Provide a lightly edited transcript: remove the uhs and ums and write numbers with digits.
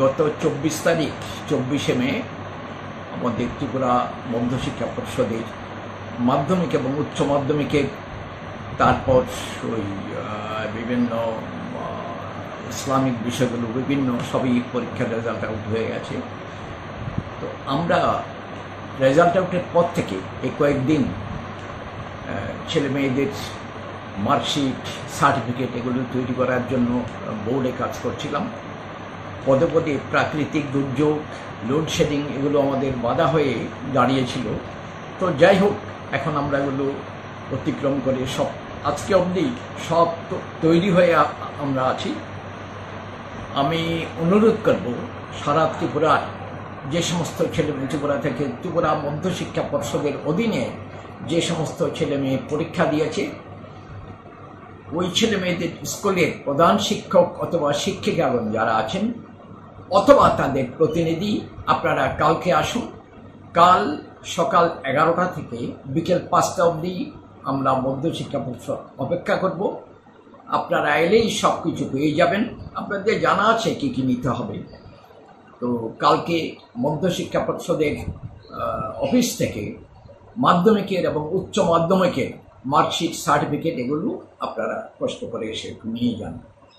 গত ২৪ তারিখ ২৪শে মে আমাদের ত্রিপুরা মধ্যশিক্ষা পর্ষদের মাধ্যমিক এবং উচ্চ মাধ্যমিকের তারপর ওই বিভিন্ন ইসলামিক বিষয়গুলো বিভিন্ন সবই পরীক্ষার রেজাল্ট আউট হয়ে গেছে। তো আমরা রেজাল্ট আউটের পর থেকে এই কয়েকদিন ছেলে মেয়েদের মার্কশিট সার্টিফিকেট এগুলো তৈরি করার জন্য বোর্ডে কাজ করছিলাম। পদে পদে প্রাকৃতিক দুর্যোগ, লোডশেডিং এগুলো আমাদের বাধা হয়ে দাঁড়িয়েছিল। তো যাই হোক, এখন আমরা এগুলো অতিক্রম করে সব আজকে অবধি সব তৈরি হয়ে আমরা আছি। আমি অনুরোধ করব সারা ত্রিপুরার যে সমস্ত ছেলেমেয়ে ত্রিপুরা থেকে ত্রিপুরা মধ্যশিক্ষা পর্ষদের অধীনে যে সমস্ত ছেলে মেয়ে পরীক্ষা দিয়েছে, ওই ছেলে মেয়েদের স্কুলের প্রধান শিক্ষক অথবা শিক্ষিকাগণ যারা আছেন অথবা তাদের প্রতিনিধি আপনারা কালকে আসুন। কাল সকাল 11টা থেকে বিকেল 5টা অবধি আমরা মধ্যশিক্ষা পর্ষদ অপেক্ষা করব। আপনারা এলেই সব কিছু পেয়ে যাবেন। আপনাদের জানা আছে কী কী নিতে হবে। তো কালকে মধ্যশিক্ষা পর্ষদের অফিস থেকে মাধ্যমিকের এবং উচ্চ মাধ্যমিকের মার্কশিট সার্টিফিকেট এগুলো আপনারা কষ্ট করে এসে নিয়ে যান।